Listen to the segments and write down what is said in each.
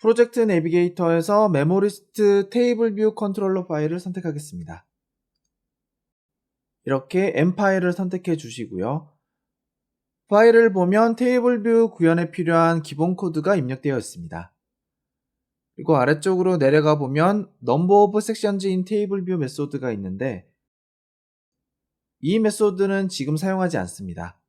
프로젝트 내비게이터에서 메모리스트 테이블 뷰 컨트롤러 파일을 선택하겠습니다. 이렇게 M 파일을 선택해 주시고요. 파일을 보면 테이블 뷰 구현에 필요한 기본 코드가 입력되어 있습니다. 그리고 아래쪽으로 내려가 보면 Number of Sections in Table View 메소드가 있는데 이 메소드는 지금 사용하지 않습니다.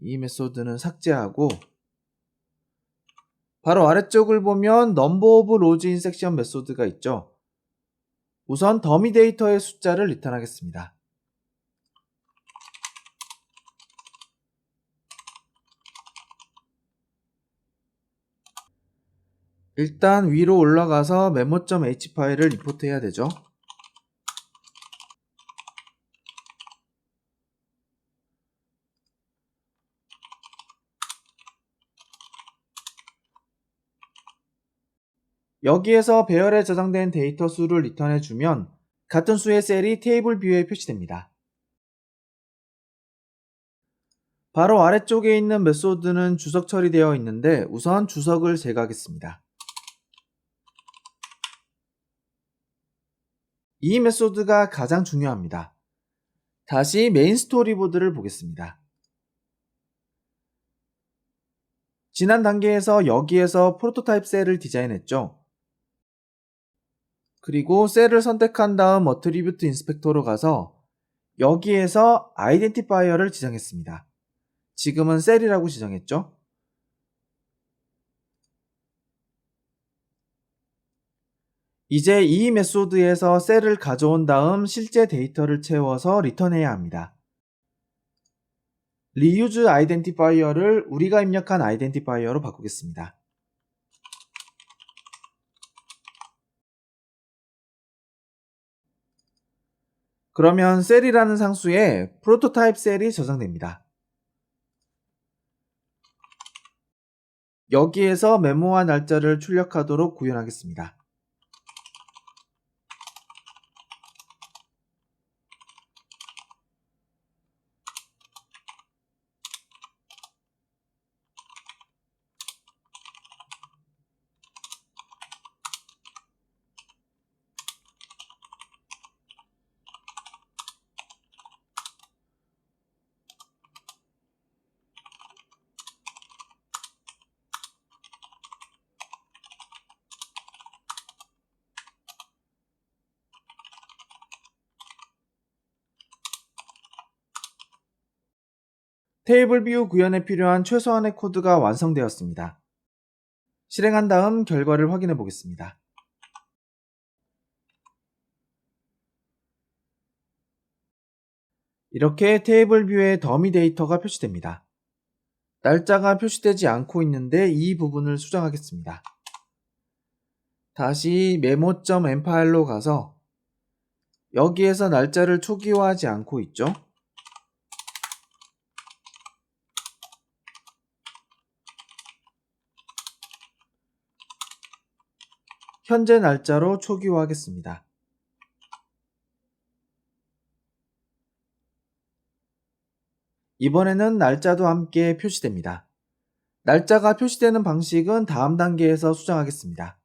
이 메소드는 삭제하고 바로 아래쪽을 보면 Number of Rows in Section 메소드가 있죠. 우선 더미 데이터의 숫자를 리턴하겠습니다. 일단 위로 올라가서 memo.h 파일을 리포트해야 되죠. 여기에서 배열에 저장된 데이터 수를 리턴해주면 같은 수의 셀이 테이블 뷰에 표시됩니다. 바로 아래쪽에 있는 메소드는 주석 처리되어 있는데 우선 주석을 제거하겠습니다. 이 메소드가 가장 중요합니다. 다시 메인 스토리보드를 보겠습니다. 지난 단계에서 여기에서 프로토타입 셀을 디자인했죠. 그리고 셀을 선택한 다음 어트리뷰트 인스펙터로 가서 여기에서 아이덴티파이어를 지정했습니다. 지금은 셀이라고 지정했죠. 이제 이 메소드에서 셀을 가져온 다음 실제 데이터를 채워서 리턴해야 합니다. reuse identifier를 우리가 입력한 아이덴티파이어로 바꾸겠습니다. 그러면 셀이라는 상수에 프로토타입 셀이 저장됩니다. 여기에서 메모와 날짜를 출력하도록 구현하겠습니다. 테이블 뷰 구현에 필요한 최소한의 코드가 완성되었습니다. 실행한 다음 결과를 확인해 보겠습니다. 이렇게 테이블 뷰에 더미 데이터가 표시됩니다. 날짜가 표시되지 않고 있는데 이 부분을 수정하겠습니다. 다시 memo.m 파일로 가서 여기에서 날짜를 초기화하지 않고 있죠? 현재 날짜로 초기화하겠습니다. 이번에는 날짜도 함께 표시됩니다. 날짜가 표시되는 방식은 다음 단계에서 수정하겠습니다.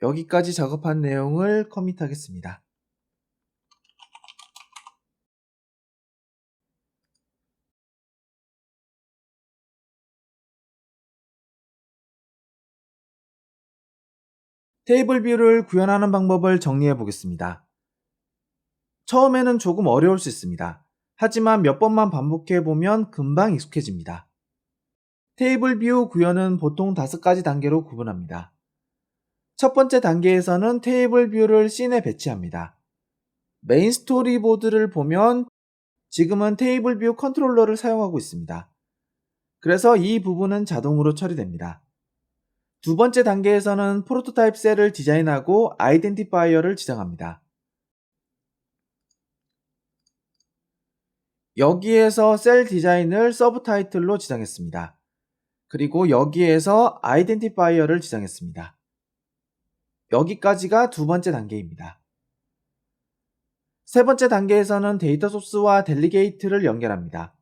여기까지 작업한 내용을 커밋하겠습니다. 테이블 뷰를 구현하는 방법을 정리해 보겠습니다. 처음에는 조금 어려울 수 있습니다. 하지만 몇 번만 반복해 보면 금방 익숙해집니다. 테이블 뷰 구현은 보통 5가지 단계로 구분합니다. 첫 번째 단계에서는 테이블 뷰를 씬에 배치합니다. 메인 스토리보드를 보면 지금은 테이블 뷰 컨트롤러를 사용하고 있습니다. 그래서 이 부분은 자동으로 처리됩니다. 두 번째 단계에서는 프로토타입 셀을 디자인하고 아이덴티파이어를 지정합니다. 여기에서 셀 디자인을 서브 타이틀로 지정했습니다. 그리고 여기에서 아이덴티파이어를 지정했습니다. 여기까지가 두 번째 단계입니다. 세 번째 단계에서는 데이터 소스와 델리게이트를 연결합니다.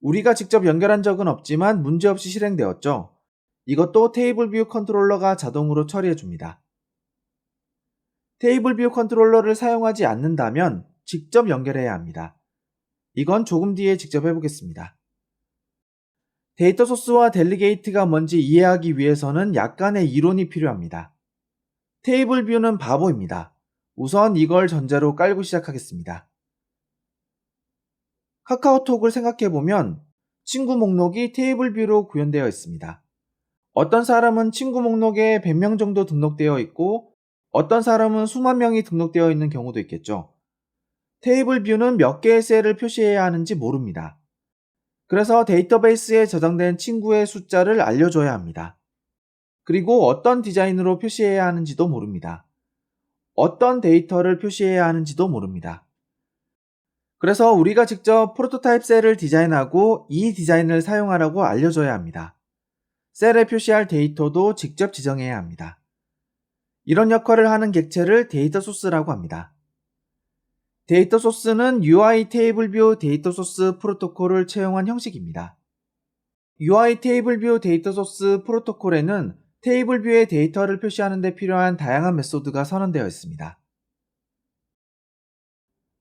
우리가 직접 연결한 적은 없지만 문제없이 실행되었죠. 이것도 테이블 뷰 컨트롤러가 자동으로 처리해 줍니다. 테이블 뷰 컨트롤러를 사용하지 않는다면 직접 연결해야 합니다. 이건 조금 뒤에 직접 해보겠습니다. 데이터 소스와 델리게이트가 뭔지 이해하기 위해서는 약간의 이론이 필요합니다. 테이블 뷰는 바보입니다. 우선 이걸 전제로 깔고 시작하겠습니다. 카카오톡을 생각해보면 친구 목록이 테이블 뷰로 구현되어 있습니다. 어떤 사람은 친구 목록에 100명 정도 등록되어 있고 어떤 사람은 수만 명이 등록되어 있는 경우도 있겠죠. 테이블 뷰는 몇 개의 셀을 표시해야 하는지 모릅니다. 그래서 데이터베이스에 저장된 친구의 숫자를 알려줘야 합니다. 그리고 어떤 디자인으로 표시해야 하는지도 모릅니다. 어떤 데이터를 표시해야 하는지도 모릅니다. 그래서 우리가 직접 프로토타입 셀을 디자인하고 이 디자인을 사용하라고 알려줘야 합니다. 셀에 표시할 데이터도 직접 지정해야 합니다. 이런 역할을 하는 객체를 데이터 소스라고 합니다. 데이터 소스는 UI 테이블 뷰 데이터 소스 프로토콜을 채용한 형식입니다. UI 테이블 뷰 데이터 소스 프로토콜에는 테이블 뷰의 데이터를 표시하는 데 필요한 다양한 메소드가 선언되어 있습니다.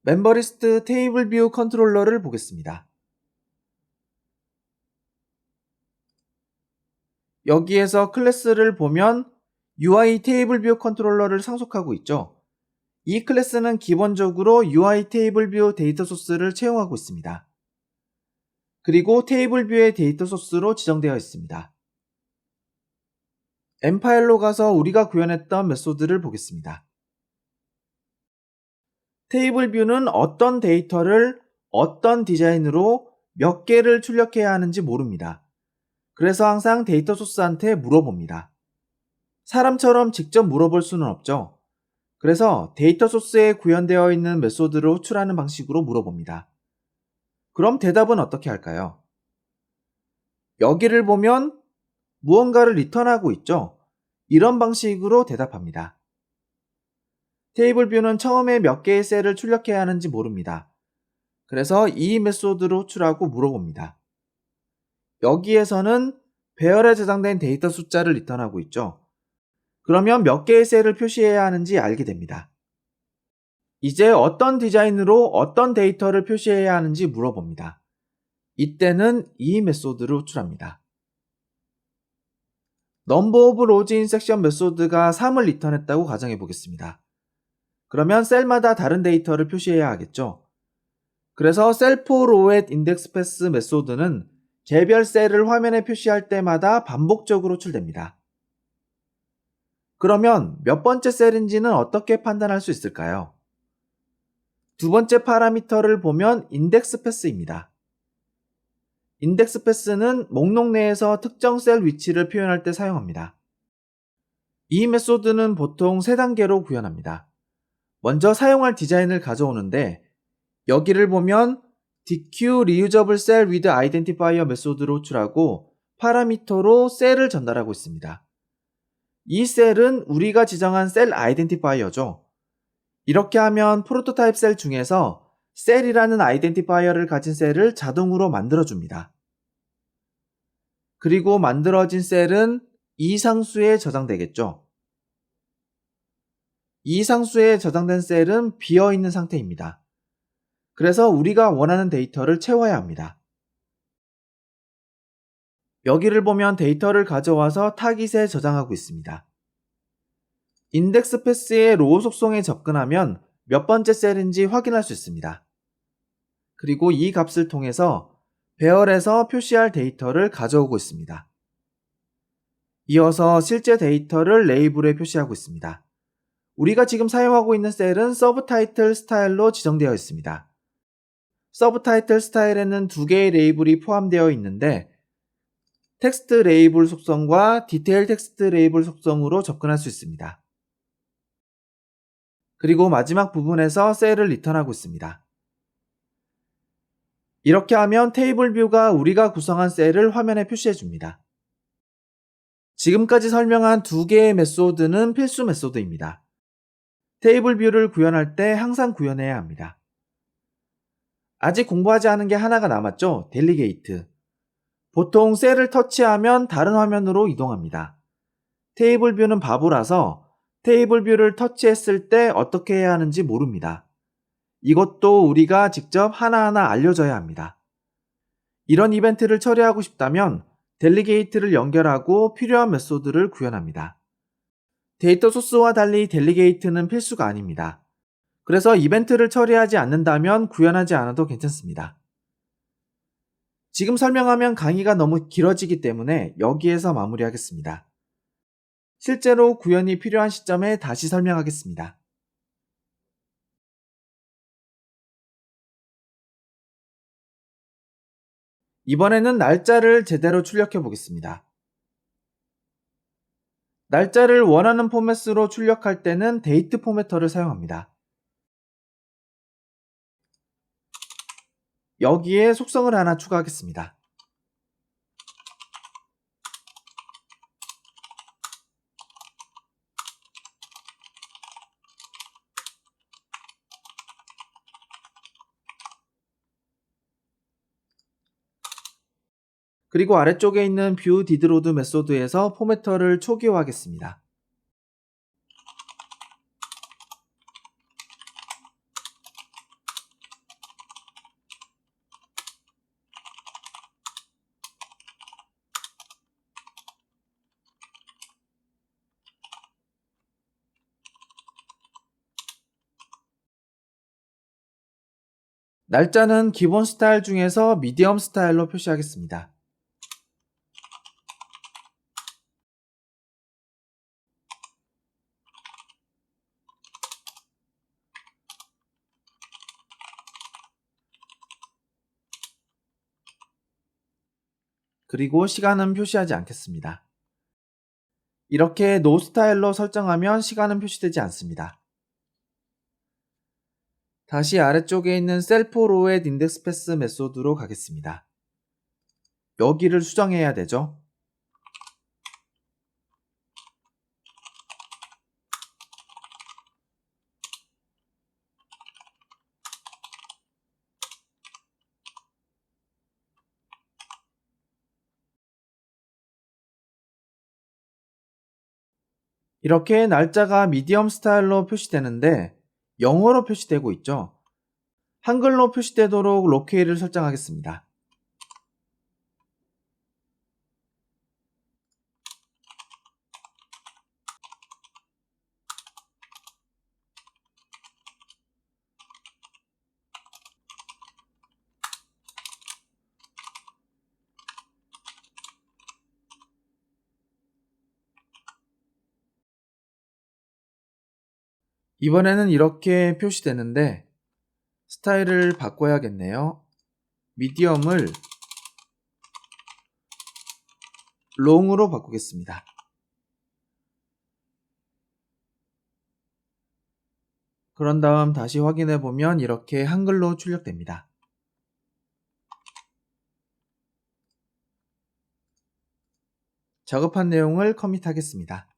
멤버리스트 테이블 뷰 컨트롤러를 보겠습니다. 여기에서 클래스를 보면 UI 테이블 뷰 컨트롤러를 상속하고 있죠. 이 클래스는 기본적으로 UI 테이블 뷰 데이터 소스를 채용하고 있습니다. 그리고 테이블 뷰의 데이터 소스로 지정되어 있습니다. 엠파일로 가서 우리가 구현했던 메소드를 보겠습니다. 테이블 뷰는 어떤 데이터를 어떤 디자인으로 몇 개를 출력해야 하는지 모릅니다. 그래서 항상 데이터 소스한테 물어봅니다. 사람처럼 직접 물어볼 수는 없죠. 그래서 데이터 소스에 구현되어 있는 메소드를 호출하는 방식으로 물어봅니다. 그럼 대답은 어떻게 할까요? 여기를 보면 무언가를 리턴하고 있죠. 이런 방식으로 대답합니다. 테이블 뷰는 처음에 몇 개의 셀을 출력해야 하는지 모릅니다. 그래서 이 메소드를 호출하고 물어봅니다. 여기에서는 배열에 저장된 데이터 숫자를 리턴하고 있죠. 그러면 몇 개의 셀을 표시해야 하는지 알게 됩니다. 이제 어떤 디자인으로 어떤 데이터를 표시해야 하는지 물어봅니다. 이때는 이 메소드를 호출합니다. 넘버 오브 로즈 인 섹션 메소드가 3을 리턴했다고 가정해 보겠습니다. 그러면 셀마다 다른 데이터를 표시해야 하겠죠. 그래서 셀4로우 인덱스 패스 메소드는 개별 셀을 화면에 표시할 때마다 반복적으로 호출됩니다. 그러면 몇 번째 셀인지는 어떻게 판단할 수 있을까요? 두 번째 파라미터를 보면 인덱스 패스입니다. 인덱스 패스는 목록 내에서 특정 셀 위치를 표현할 때 사용합니다. 이 메소드는 보통 3단계로 구현합니다. 먼저 사용할 디자인을 가져오는데 여기를 보면 DQ Reusable Cell with Identifier 메소드로 호출하고 파라미터로 셀을 전달하고 있습니다. 이 셀은 우리가 지정한 셀 아이덴티파이어죠. 이렇게 하면 프로토타입 셀 중에서 셀이라는 아이덴티파이어를 가진 셀을 자동으로 만들어줍니다. 그리고 만들어진 셀은 이 상수에 저장되겠죠. 이 상수에 저장된 셀은 비어있는 상태입니다. 그래서 우리가 원하는 데이터를 채워야 합니다. 여기를 보면 데이터를 가져와서 타깃에 저장하고 있습니다. 인덱스 패스의 로우 속성에 접근하면 몇 번째 셀인지 확인할 수 있습니다. 그리고 이 값을 통해서 배열에서 표시할 데이터를 가져오고 있습니다. 이어서 실제 데이터를 레이블에 표시하고 있습니다. 우리가 지금 사용하고 있는 셀은 서브타이틀 스타일로 지정되어 있습니다. 서브타이틀 스타일에는 2개의 레이블이 포함되어 있는데 텍스트 레이블 속성과 디테일 텍스트 레이블 속성으로 접근할 수 있습니다. 그리고 마지막 부분에서 셀을 리턴하고 있습니다. 이렇게 하면 테이블 뷰가 우리가 구성한 셀을 화면에 표시해 줍니다. 지금까지 설명한 2개의 메소드는 필수 메소드입니다. 테이블 뷰를 구현할 때 항상 구현해야 합니다. 아직 공부하지 않은 게 하나가 남았죠? 델리게이트. 보통 셀을 터치하면 다른 화면으로 이동합니다. 테이블 뷰는 바보라서 테이블 뷰를 터치했을 때 어떻게 해야 하는지 모릅니다. 이것도 우리가 직접 하나하나 알려줘야 합니다. 이런 이벤트를 처리하고 싶다면 델리게이트를 연결하고 필요한 메소드를 구현합니다. 데이터 소스와 달리 델리게이트는 필수가 아닙니다. 그래서 이벤트를 처리하지 않는다면 구현하지 않아도 괜찮습니다. 지금 설명하면 강의가 너무 길어지기 때문에 여기에서 마무리하겠습니다. 실제로 구현이 필요한 시점에 다시 설명하겠습니다. 이번에는 날짜를 제대로 출력해 보겠습니다. 날짜를 원하는 포맷으로 출력할 때는 데이트 포매터를 사용합니다. 여기에 속성을 하나 추가하겠습니다. 그리고 아래쪽에 있는 뷰 디드로드 메소드에서 포매터를 초기화하겠습니다. 날짜는 기본 스타일 중에서 미디엄 스타일로 표시하겠습니다. 그리고 시간은 표시하지 않겠습니다. 이렇게 노 스타일로 설정하면 시간은 표시되지 않습니다. 다시 아래쪽에 있는 셀프 로우 인덱스 패스 메소드로 가겠습니다. 여기를 수정해야 되죠. 이렇게 날짜가 미디엄 스타일로 표시되는데 영어로 표시되고 있죠. 한글로 표시되도록 로케이를 설정하겠습니다. 이번에는 이렇게 표시되는데 스타일을 바꿔야겠네요. 미디엄을 롱으로 바꾸겠습니다. 그런 다음 다시 확인해 보면 이렇게 한글로 출력됩니다. 작업한 내용을 커밋하겠습니다.